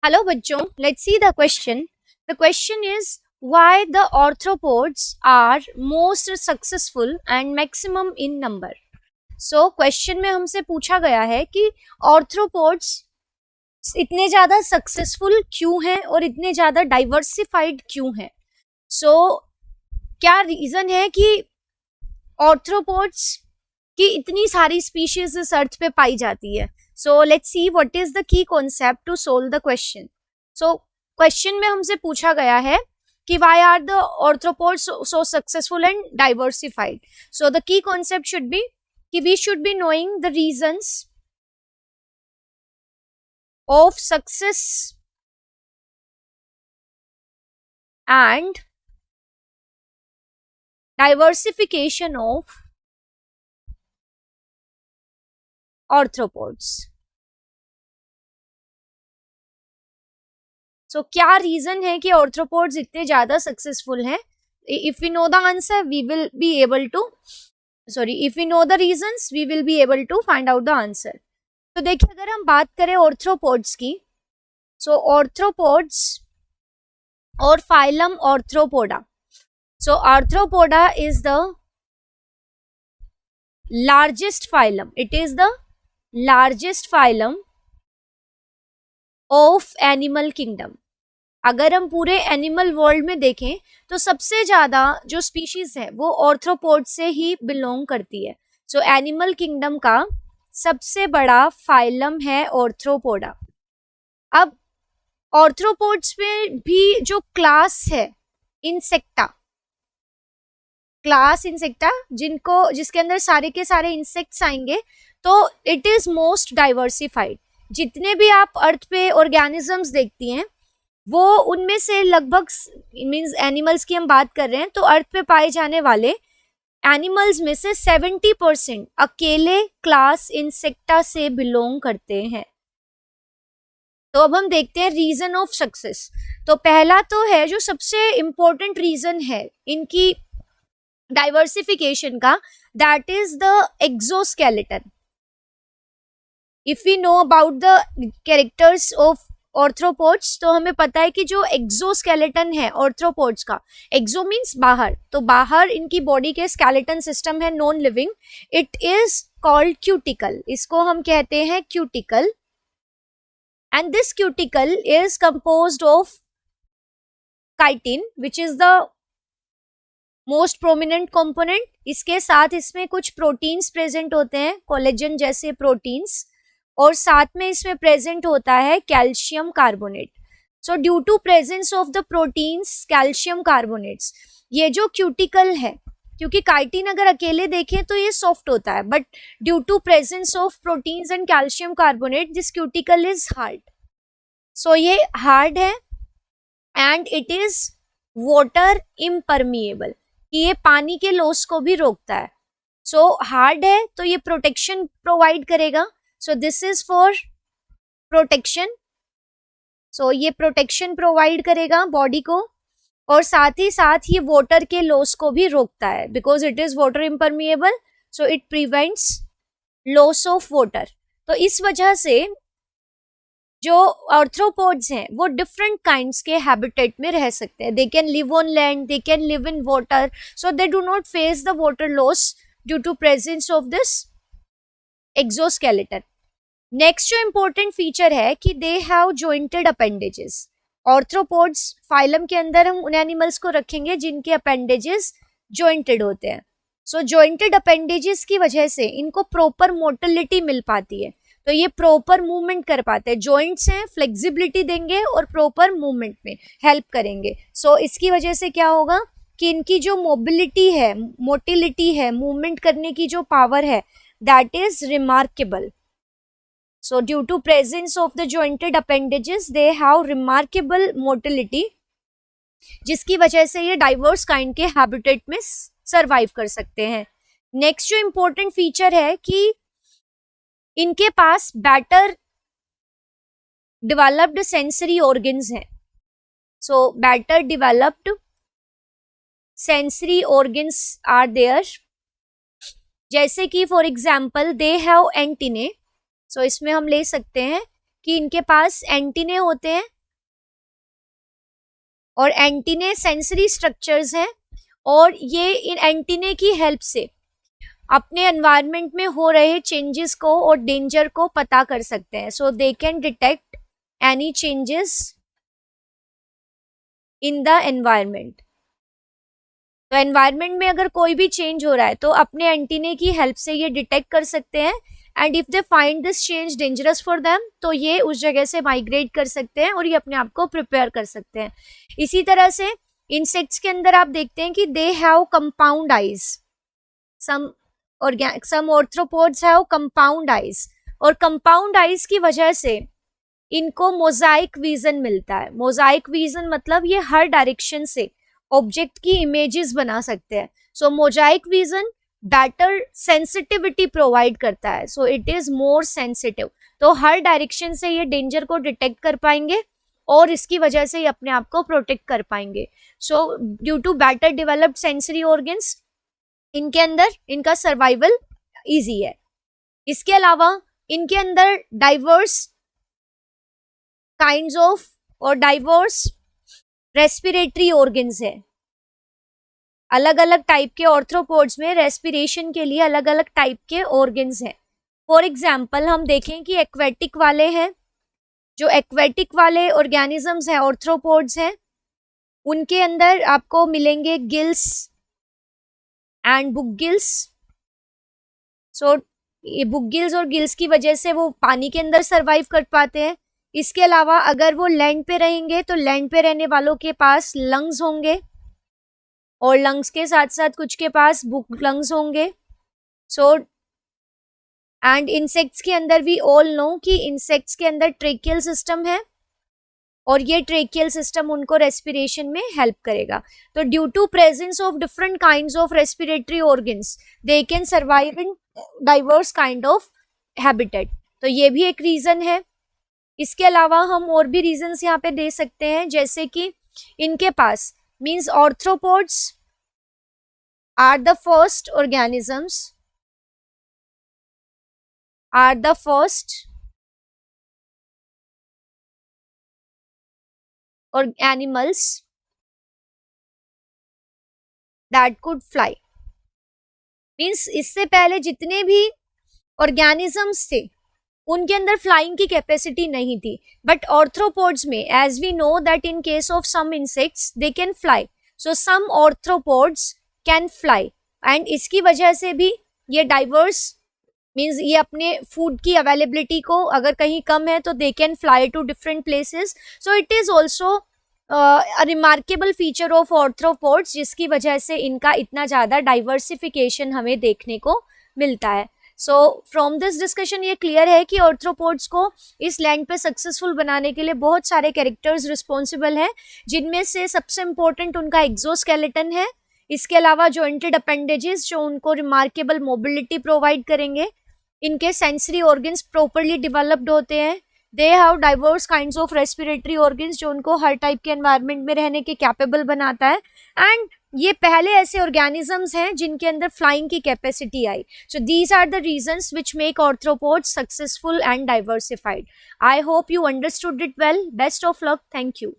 Hello बच्चों, let's see the question. The question is why the arthropods are most successful and maximum in number. So question में हमसे पूछा गया है कि आर्थ्रोपोड्स इतने ज्यादा सक्सेसफुल क्यों हैं और इतने ज्यादा डाइवर्सिफाइड क्यों हैं. सो क्या रीजन है कि आर्थ्रोपोड्स की इतनी सारी स्पीशीज इस अर्थ पे पाई जाती है. So let's see what is the key concept to solve the question. So question में हमसे पूछा गया है कि why are the arthropods so successful and diversified. So the key concept should be कि we should be knowing the reasons of success and diversification of arthropods. So क्या reason है कि आर्थ्रोपोड्स इतने ज्यादा सक्सेसफुल हैं? If we know the answer, we will be able to if we know the reasons, we will be able to find out the answer. तो देखिए, अगर हम बात करें आर्थ्रोपोड्स की, सो आर्थ्रोपोड्स और phylum arthropoda. So arthropoda is the largest phylum. It is the largest phylum of animal kingdom. अगर हम पूरे एनिमल वर्ल्ड में देखें तो सबसे ज्यादा जो स्पीशीज है वो आर्थ्रोपोड से ही बिलोंग करती है. सो एनिमल किंगडम का सबसे बड़ा फाइलम है आर्थ्रोपोडा. अब आर्थ्रोपोड्स में भी जो क्लास है इंसेक्टा, क्लास इंसेक्टा जिसके अंदर सारे के सारे इंसेक्ट्स आएंगे, तो इट इज मोस्ट डाइवर्सिफाइड. जितने भी आप अर्थ पे ऑर्गेनिजम्स देखती हैं वो उनमें से लगभग, मींस एनिमल्स की हम बात कर रहे हैं, तो अर्थ पे पाए जाने वाले एनिमल्स में से 70% अकेले क्लास इंसेक्टा से बिलोंग करते हैं. तो अब हम देखते हैं रीजन ऑफ सक्सेस. तो पहला तो है जो सबसे इंपॉर्टेंट रीजन है इनकी डाइवर्सिफिकेशन का, that is the exoskeleton. If we know about the characters of arthropods, तो हमें पता है कि जो एक्सोस्केलेटन है आर्थ्रोपोड्स का, एक्सो मीन्स बाहर, तो बाहर इनकी बॉडी के स्केलेटन सिस्टम है non living. It is called cuticle. इसको हम कहते हैं cuticle. And this cuticle is composed of chitin which is the most prominent component. इसके साथ इसमें कुछ प्रोटीन्स प्रेजेंट होते हैं, कोलेजन जैसे प्रोटीन्स, और साथ में इसमें प्रेजेंट होता है calcium carbonate. So due to presence of the proteins calcium carbonates, ये जो क्यूटिकल है, क्योंकि काइटिन अगर अकेले देखें तो ये सॉफ्ट होता है, but due to presence of proteins and calcium carbonate this cuticle is hard. So ये हार्ड है and it is water impermeable, कि ये पानी के लॉस को भी रोकता है. सो हार्ड है तो ये प्रोटेक्शन प्रोवाइड करेगा. So this is for protection. So ये प्रोटेक्शन प्रोवाइड करेगा बॉडी को, और साथ ही साथ ये वाटर के लॉस को भी रोकता है, because it is water impermeable, so it prevents loss of water. तो इस वजह से जो आर्थ्रोपोड्स हैं वो डिफरेंट काइंड्स के हैबिटेट में रह सकते हैं. They can live on land, they can live in water, so they do not face the water loss due to presence of this exoskeleton. Next जो इंपॉर्टेंट फीचर है कि they have jointed appendages. Arthropods phylum के अंदर हम उन animals को रखेंगे जिनके अपेंडेजेस जॉइंटेड होते हैं. सो जॉइंटेड अपेंडेजेस की वजह से इनको प्रॉपर मोटिलिटी मिल पाती है, तो ये प्रॉपर मूवमेंट कर पाते हैं. जॉइंट्स हैं, फ्लेक्सिबिलिटी देंगे और प्रॉपर मूवमेंट में हेल्प करेंगे. सो इसकी वजह से क्या होगा कि इनकी जो मोबिलिटी है, मोटिलिटी है, मूवमेंट करने की जो पावर है, that is remarkable. So due to presence of the jointed appendages, they have remarkable motility, जिसकी वजह से ये डाइवर्स काइंड के हैबिटेट में सरवाइव कर सकते हैं. नेक्स्ट जो इंपॉर्टेंट फीचर है कि इनके पास बेटर डेवलप्ड सेंसरी ऑर्गन्स हैं. So better developed sensory organs are there, जैसे कि for example they have antennae. So इसमें हम ले सकते हैं कि इनके पास एंटीने होते हैं और एंटीने सेंसरी स्ट्रक्चर्स हैं और ये इन एंटीने की हेल्प से अपने एनवायरनमेंट में हो रहे चेंजेस को और डेंजर को पता कर सकते हैं. So they can detect any changes in the environment. तो एनवायरनमेंट में अगर कोई भी चेंज हो रहा है तो अपने एंटीने की हेल्प से ये डिटेक्ट कर सकते हैं and if they find this change dangerous for them तो ये उस जगह से माइग्रेट कर सकते हैं और ये अपने आप को प्रिपेयर कर सकते हैं. इसी तरह से इंसेक्ट्स के अंदर आप देखते हैं कि they have compound eyes. Some arthropods have compound eyes और कंपाउंड आईज की वजह से इनको मोजाइक विजन मिलता है. मोजाइक विजन मतलब ये हर डायरेक्शन से ऑब्जेक्ट की इमेजेस बना सकते हैं. So mosaic vision better sensitivity provide करता है. So it is more sensitive. तो हर डायरेक्शन से ये डेंजर को डिटेक्ट कर पाएंगे और इसकी वजह से ये अपने आप को प्रोटेक्ट कर पाएंगे. So due to better developed sensory organs इनके अंदर इनका सर्वाइवल इजी है. इसके अलावा इनके अंदर डाइवर्स काइंड्स ऑफ और डाइवर्स रेस्पिरेटरी ऑर्गन्स है. अलग अलग टाइप के ऑर्थ्रोपोड्स में रेस्पिरेशन के लिए अलग अलग टाइप के ऑर्गन्स हैं. फॉर एग्जाम्पल हम देखें कि एक्वेटिक वाले हैं. जो एक्वेटिक वाले ऑर्गेनिजम्स हैं ऑर्थ्रोपोड्स हैं उनके अंदर आपको मिलेंगे गिल्स एंड बुक गिल्स. सो ये बुक गिल्स और गिल्स की वजह से वो पानी के अंदर सरवाइव कर पाते हैं. इसके अलावा अगर वो लैंड पे रहेंगे तो लैंड पे रहने वालों के पास लंग्स होंगे और लंग्स के साथ साथ कुछ के पास बुक लंग्स होंगे. सो एंड इंसेक्ट्स के अंदर वी ऑल नो कि इंसेक्ट्स के अंदर ट्रेकियल सिस्टम है और ये ट्रेकियल सिस्टम उनको रेस्पिरेशन में हेल्प करेगा. तो due to presence of different kinds of respiratory organs they can survive in diverse kind of habitat. तो ये भी एक रीजन है. इसके अलावा हम और भी रीजंस यहाँ पे दे सकते हैं जैसे कि इनके पास means arthropods are the first organisms are the first और animals that could fly. Means इससे पहले जितने भी ऑर्गेनिजम्स थे उनके अंदर फ्लाइंग की कैपेसिटी नहीं थी. बट ऑर्थ्रोपोड्स में as we know that in case of some insects they can fly. So some arthropods can fly and इसकी वजह से भी ये डाइवर्स मीन्स ये अपने फूड की अवेलेबिलिटी को अगर कहीं कम है तो they can fly to different places. So it is also a remarkable feature of arthropods जिसकी वजह से इनका इतना ज़्यादा डाइवर्सिफिकेशन हमें देखने को मिलता है. सो फ्रॉम दिस डिस्कशन ये क्लियर है कि ऑर्थ्रोपोड्स को इस लैंड पे सक्सेसफुल बनाने के लिए बहुत सारे कैरेक्टर्स रिस्पॉन्सिबल हैं जिनमें से सबसे इम्पोर्टेंट उनका एक्सोस्केलेटन है. इसके अलावा जॉइंटेड अपेंडेजेस जो उनको रिमार्केबल मोबिलिटी प्रोवाइड करेंगे. इनके सेंसरी ऑर्गन्स प्रॉपरली डेवलप्ड होते हैं. They have diverse kinds of respiratory organs जो उनको हर टाइप के एनवायरनमेंट में रहने के कैपेबल बनाता है. एंड ये पहले ऐसे ऑर्गेनिजम्स हैं जिनके अंदर फ्लाइंग की कैपेसिटी आई. So these are the reasons which make arthropods successful and diversified. I hope you understood it well. Best of luck. Thank you.